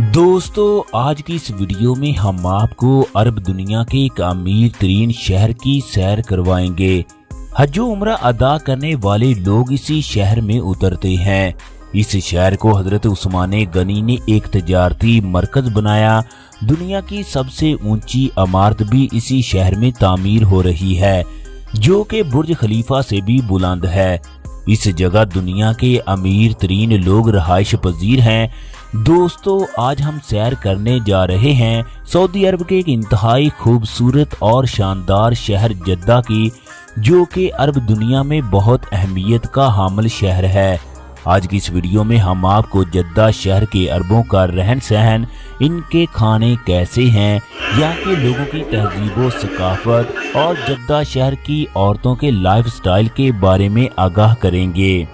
दोस्तों आज की इस वीडियो में हम आपको अरब दुनिया के एक अमीर तरीन शहर की सैर करवाएंगे। हज उम्रा अदा करने वाले लोग इसी शहर में उतरते हैं। इस शहर को हजरत उस्मान गनी ने एक तजारती मरकज बनाया। दुनिया की सबसे ऊंची इमारत भी इसी शहर में तामीर हो रही है, जो कि बुर्ज खलीफा से भी बुलंद है। इस जगह दुनिया के अमीर तरीन लोग रहाइश पजीर हैं। दोस्तों आज हम सैर करने जा रहे हैं सऊदी अरब के एक इंतहाई खूबसूरत और शानदार शहर जद्दा की, जो कि अरब दुनिया में बहुत अहमियत का हामिल शहर है। आज की इस वीडियो में हम आपको जद्दा शहर के अरबों का रहन सहन, इनके खाने कैसे हैं, यहाँ के लोगों की तहजीब व सकाफत और जद्दा शहर की औरतों के लाइफ स्टाइल के बारे में आगाह करेंगे।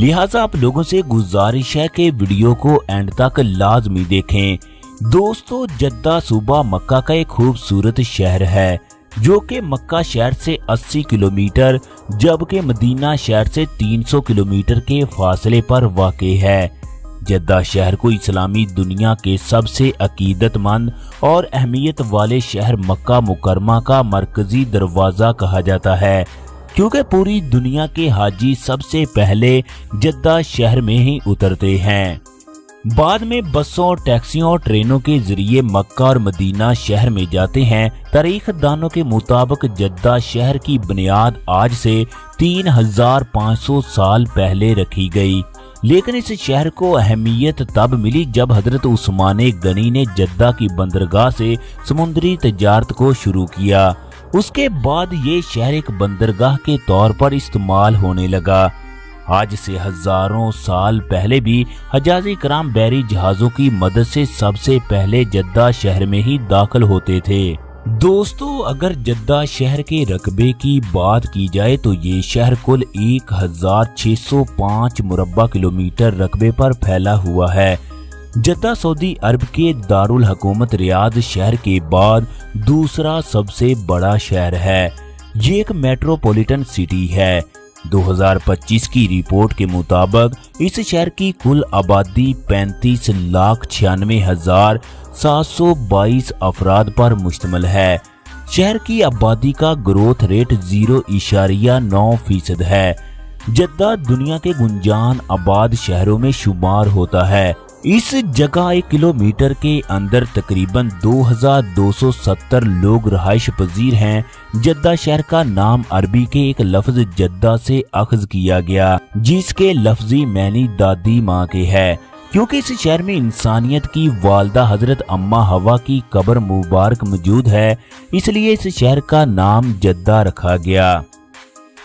लिहाजा आप लोगों से गुजारिश है कि वीडियो को एंड तक लाजमी देखें। दोस्तों जद्दा सूबा मक्का का एक खूबसूरत शहर है, जो कि मक्का शहर से 80 किलोमीटर जबकि मदीना शहर से 300 किलोमीटर के फासले पर वाक़ई है। जद्दा शहर को इस्लामी दुनिया के सबसे अकीदतमंद और अहमियत वाले शहर मक्का मुकरमा का मरकजी दरवाज़ा कहा जाता है, क्योंकि पूरी दुनिया के हाजी सबसे पहले जद्दा शहर में ही उतरते हैं। बाद में बसों, टैक्सियों और ट्रेनों के जरिए मक्का और मदीना शहर में जाते हैं। तारीख दानों के मुताबिक जद्दा शहर की बुनियाद आज से 3500 साल पहले रखी गई, लेकिन इस शहर को अहमियत तब मिली जब हजरत उस्मान गनी ने जद्दा की बंदरगाह से समुद्री तजारत को शुरू किया। उसके बाद ये शहर एक बंदरगाह के तौर पर इस्तेमाल होने लगा। आज से हजारों साल पहले भी हजाजी कराम बहरी जहाजों की मदद से सबसे पहले जद्दा शहर में ही दाखिल होते थे। दोस्तों अगर जद्दा शहर के रकबे की बात की जाए तो ये शहर कुल 1605 मुरब्बा किलोमीटर रकबे पर फैला हुआ है। जद्दा सऊदी अरब के दारुल हुकूमत रियाद शहर के बाद दूसरा सबसे बड़ा शहर है। ये एक मेट्रोपॉलिटन सिटी है। 2025 की रिपोर्ट के मुताबिक इस शहर की कुल आबादी 35,96,722 अफराद पर मुश्तमिल है। शहर की आबादी का ग्रोथ रेट 0.9% है। जद्दा दुनिया के गुंजान आबाद शहरों में शुमार होता है। इस जगह 1 किलोमीटर के अंदर तकरीबन 2270 लोग रहाइश पजीर हैं। जद्दा शहर का नाम अरबी के एक लफ्ज जद्दा से अख्ज किया गया, जिसके लफ्जी मैनी दादी माँ के है। क्योंकि इस शहर में इंसानियत की वालदा हजरत अम्मा हवा की कब्र मुबारक मौजूद है, इसलिए इस शहर का नाम जद्दा रखा गया।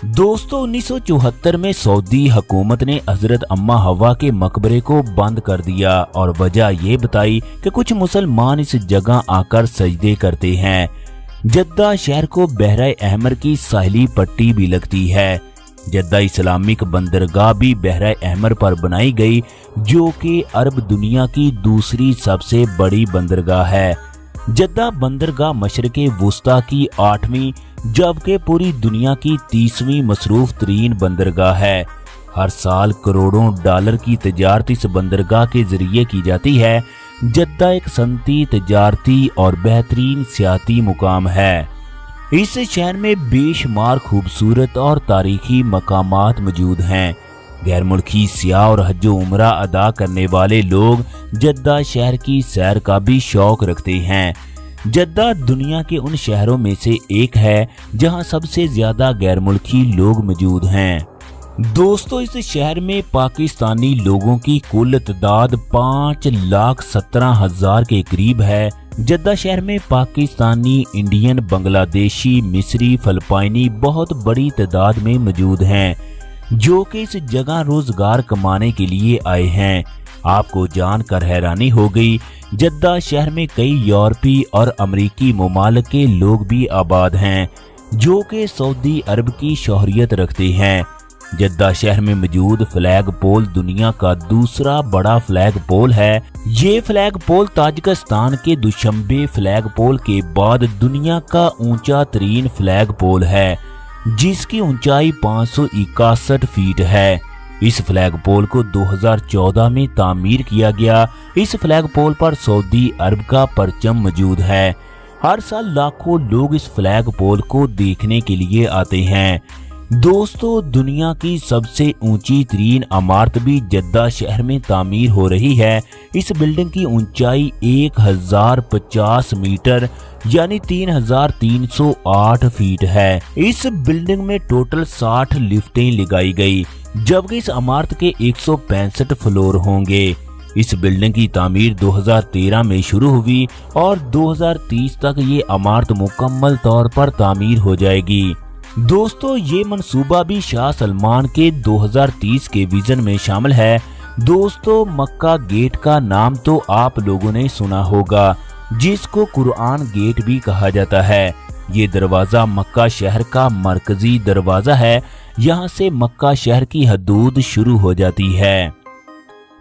दोस्तों 1974 में सऊदी हुकूमत ने हजरत अम्मा हवा के मकबरे को बंद कर दिया और वजह ये बताई कि कुछ मुसलमान इस जगह आकर सजदे करते हैं। जद्दा शहर को बहरा अहमर की साहिली पट्टी भी लगती है। जद्दा इस्लामिक बंदरगाह भी बहरा अहमर पर बनाई गई, जो कि अरब दुनिया की दूसरी सबसे बड़ी बंदरगाह है। जद्दा बंदरगाह मशरक़े वुस्ता की 8वीं जबकि पूरी दुनिया की 30वीं मसरूफ तरीन बंदरगाह है। हर साल करोड़ों डॉलर की तजारत इस बंदरगाह के जरिए की जाती है। जद्दा एक सनती, तजारती और बेहतरीन सियाती मुकाम है। इस शहर में बेशुमार खूबसूरत और तारीखी मकामात मौजूद हैं। गैर मुल्की सियाह और हज उम्रा अदा करने वाले लोग जद्दा शहर की सैर का भी शौक रखते हैं। जद्दा दुनिया के उन शहरों में से एक है जहां सबसे ज्यादा गैर मुल्की लोग मौजूद हैं। दोस्तों इस शहर में पाकिस्तानी लोगों की कुल तादाद 5,17,000 के करीब है। जद्दा शहर में पाकिस्तानी, इंडियन, बांग्लादेशी, मिस्री, फिलिपाइनी बहुत बड़ी तादाद में मौजूद हैं, जो कि इस जगह रोजगार कमाने के लिए आए हैं। आपको जानकर हैरानी हो गई, जद्दा शहर में कई यूरोपी और अमरीकी ममालिक के लोग भी आबाद हैं, जो कि सऊदी अरब की शोहरियत रखते हैं। जद्दा शहर में मौजूद फ्लैग पोल दुनिया का दूसरा बड़ा फ्लैग पोल है। ये फ्लैग पोल ताजिकिस्तान के दुशंबे फ्लैग पोल के बाद दुनिया का ऊंचा तरीन फ्लैग पोल है, जिसकी ऊंचाई 561 फीट है। इस फ्लैग पोल को 2014 में तामीर किया गया। इस फ्लैग पोल पर सऊदी अरब का परचम मौजूद है। हर साल लाखों लोग इस फ्लैग पोल को देखने के लिए आते हैं। दोस्तों, दुनिया की सबसे ऊंची तरीन इमारत भी जद्दा शहर में तामीर हो रही है। इस बिल्डिंग की ऊंचाई 1050 मीटर यानी 3308 फीट है। इस बिल्डिंग में टोटल 60 लिफ्टें लगाई गई, जबकि इस इमारत के 165 फ्लोर होंगे। इस बिल्डिंग की तामीर 2013 में शुरू हुई और 2030 तक ये इमारत मुकम्मल तौर पर तामीर हो जाएगी। दोस्तों, ये मंसूबा भी शाह सलमान के 2030 के विजन में शामिल है। दोस्तों, मक्का गेट का नाम तो आप लोगों ने सुना होगा, जिसको कुरान गेट भी कहा जाता है। ये दरवाजा मक्का शहर का मरकजी दरवाजा है। यहाँ से मक्का शहर की हदूद शुरू हो जाती है।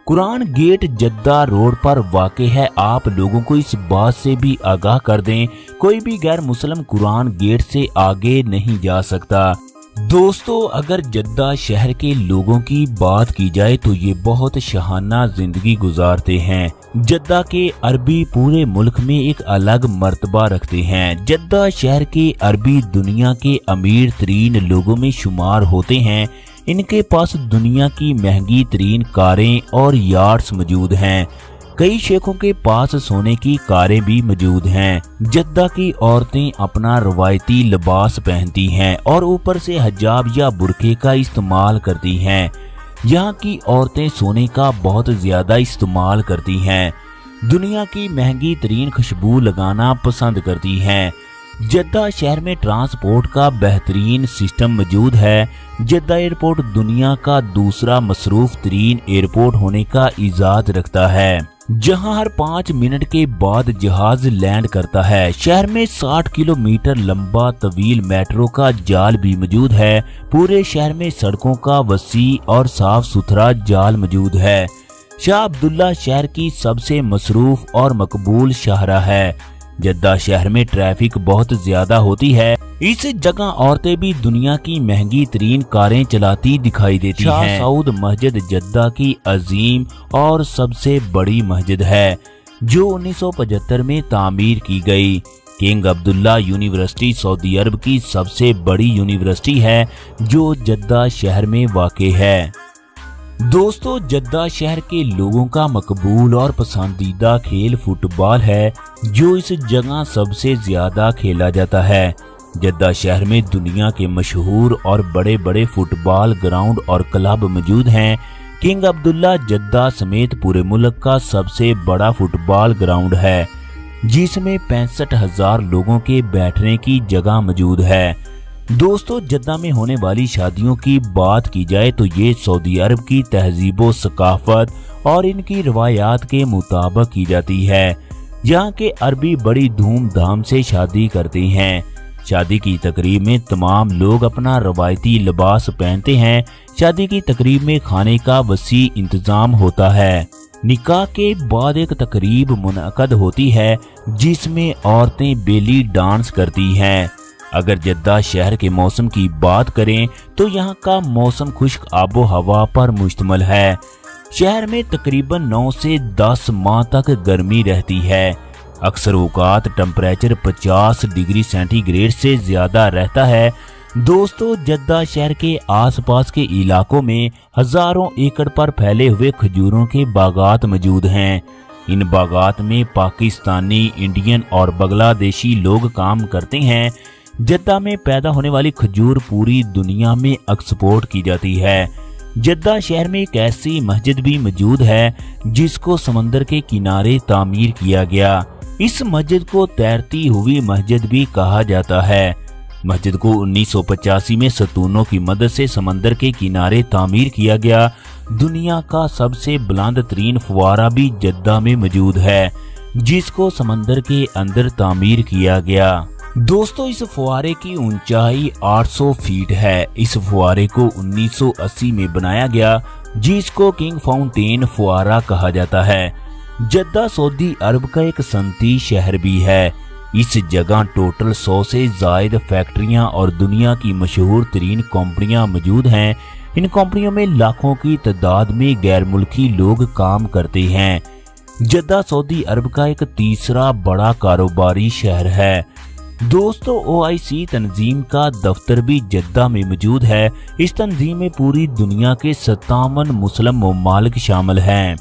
कुरान गेट जद्दा रोड पर वाक़ है। आप लोगों को इस बात से भी आगाह कर दें, कोई भी गैर मुस्लिम कुरान गेट से आगे नहीं जा सकता। दोस्तों, अगर जद्दा शहर के लोगों की बात की जाए तो ये बहुत शहाना जिंदगी गुजारते हैं। जद्दा के अरबी पूरे मुल्क में एक अलग मर्तबा रखते हैं। जद्दा शहर के अरबी दुनिया के अमीर तरीन लोगों में शुमार होते हैं। इनके पास दुनिया की महंगी तरीन कारें और यार्ड्स मौजूद हैं। कई शेखों के पास सोने की कारें भी मौजूद हैं। जद्दा की औरतें अपना रवायती लिबास पहनती हैं और ऊपर से हिजाब या बुरके का इस्तेमाल करती हैं। यहाँ की औरतें सोने का बहुत ज्यादा इस्तेमाल करती हैं। दुनिया की महंगी तरीन खुशबू लगाना पसंद करती हैं। जद्दा शहर में ट्रांसपोर्ट का बेहतरीन सिस्टम मौजूद है। जद्दा एयरपोर्ट दुनिया का दूसरा मसरूफ तरीन एयरपोर्ट होने का इजाज़ रखता है, जहां हर 5 मिनट के बाद जहाज लैंड करता है। शहर में 60 किलोमीटर लंबा तवील मेट्रो का जाल भी मौजूद है। पूरे शहर में सड़कों का वसी और साफ सुथरा जाल मौजूद है। शाह अब्दुल्ला शहर की सबसे मसरूफ और मकबूल शाहरा है। जद्दा शहर में ट्रैफिक बहुत ज्यादा होती है। इस जगह औरतें भी दुनिया की महंगी तरीन कारें चलाती दिखाई देती हैं। शाह सऊद मस्जिद जद्दा की अजीम और सबसे बड़ी मस्जिद है, जो 1975 में तामीर की गई। किंग अब्दुल्ला यूनिवर्सिटी सऊदी अरब की सबसे बड़ी यूनिवर्सिटी है, जो जद्दा शहर में वाक़ है। दोस्तों, जद्दा शहर के लोगों का मकबूल और पसंदीदा खेल फुटबॉल है, जो इस जगह सबसे ज्यादा खेला जाता है। जद्दा शहर में दुनिया के मशहूर और बड़े बड़े फुटबॉल ग्राउंड और क्लब मौजूद हैं। किंग अब्दुल्ला जद्दा समेत पूरे मुल्क का सबसे बड़ा फुटबॉल ग्राउंड है, जिसमें 65,000 लोगों के बैठने की जगह मौजूद है। दोस्तों, जद्दा में होने वाली शादियों की बात की जाए तो ये सऊदी अरब की तहजीब व सकाफत और इनकी रवायात के मुताबिक की जाती है। यहाँ के अरबी बड़ी धूमधाम से शादी करते हैं। शादी की तकरीब में तमाम लोग अपना रवायती लिबास पहनते हैं। शादी की तकरीब में खाने का वसी इंतजाम होता है। निकाह के बाद एक तकरीब मुनअक़द होती है, जिसमें औरतें बेली डांस करती हैं। अगर जद्दा शहर के मौसम की बात करें तो यहाँ का मौसम खुश्क आबो हवा पर मुश्तमिल है। शहर में तकरीबन 9 से 10 माह तक गर्मी रहती है। अक्सर औकात टेम्परेचर 50 डिग्री सेंटीग्रेड से ज्यादा रहता है। दोस्तों, जद्दा शहर के आसपास के इलाकों में हजारों एकड़ पर फैले हुए खजूरों के बागात मौजूद हैं। इन बागात में पाकिस्तानी, इंडियन और बांग्लादेशी लोग काम करते हैं। जद्दा में पैदा होने वाली खजूर पूरी दुनिया में एक्सपोर्ट की जाती है। जद्दा शहर में एक ऐसी मस्जिद भी मौजूद है, जिसको समंदर के किनारे तामीर किया गया। इस मस्जिद को तैरती हुई मस्जिद भी कहा जाता है। मस्जिद को 1985 में सतूनों की मदद से समंदर के किनारे तामीर किया गया। दुनिया का सबसे बुलंद तरीन फुवारा भी जद्दा में मौजूद है, जिसको समंदर के अंदर तामीर किया गया। दोस्तों, इस फुवारे की ऊंचाई 800 फीट है। इस फुवारे को 1980 में बनाया गया, जिसको किंग फाउंटेन फुवारा कहा जाता है। जद्दा सऊदी अरब का एक सनती शहर भी है। इस जगह टोटल 100 से ज्यादा फैक्ट्रियां और दुनिया की मशहूर तरीन कंपनियां मौजूद हैं। इन कंपनियों में लाखों की तादाद में गैर मुल्की लोग काम करते हैं। जद्दा सऊदी अरब का एक तीसरा बड़ा कारोबारी शहर है। दोस्तों, OIC तंजीम का दफ्तर भी जद्दा में मौजूद है। इस तंजीम में पूरी दुनिया के 57 मुस्लिम ममालिक शामिल हैं।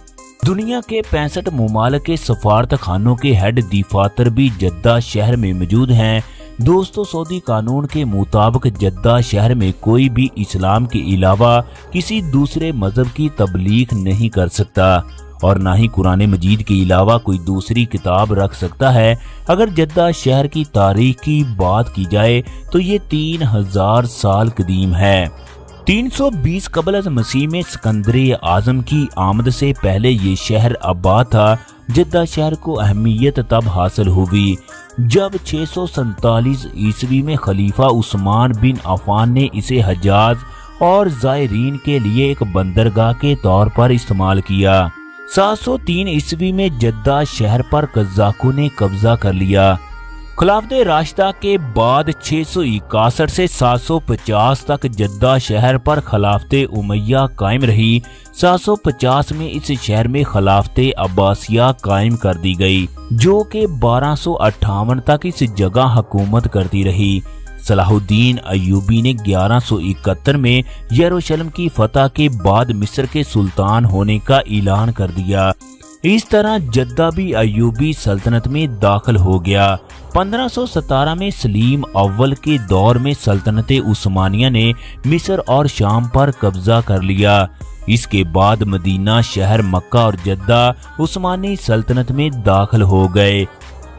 दुनिया के 65 ममालिक के सफारत खानों के हेड दफातर भी जद्दा शहर में मौजूद हैं। दोस्तों, सऊदी कानून के मुताबिक जद्दा शहर में कोई भी इस्लाम के अलावा किसी दूसरे मजहब की तबलीग नहीं कर सकता और ना ही कुरान मजीद के अलावा कोई दूसरी किताब रख सकता है। अगर जद्दा शहर की तारीख की बात की जाए तो ये 3000 साल कदीम है। 320 कबल अज़ मसीह में सिकंदर आजम की आमद से पहले ये शहर आबाद था। जद्दा शहर को अहमियत तब हासिल हुई जब 647 ईस्वी में खलीफा उस्मान बिन अफान ने इसे हजाज और ज़ायरीन के लिए एक बंदरगाह के तौर पर इस्तेमाल किया। 703 ईस्वी में जद्दा शहर पर कज़ाकों ने कब्जा कर लिया। खिलाफत राशिदा के बाद 661 से 750 तक जद्दा शहर पर खिलाफत उमैया कायम रही। 750 में इस शहर में खिलाफत अब्बासिया कायम कर दी गई, जो कि 1258 तक इस जगह हुकूमत करती रही। सलाहुद्दीन अय्यूबी ने 1171 में यरूशलेम की फतह के बाद मिस्र के सुल्तान होने का ऐलान कर दिया। इस तरह जद्दा भी अय्यूबी सल्तनत में दाखिल हो गया। 1517 में सलीम अव्वल के दौर में सल्तनत उस्मानिया ने मिस्र और शाम पर कब्जा कर लिया। इसके बाद मदीना शहर, मक्का और जद्दा उस्मानी सल्तनत में दाखिल हो गए।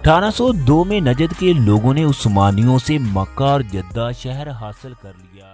1802 में नजद के लोगों ने उस्मानियों से मक्का और जद्दा शहर हासिल कर लिया।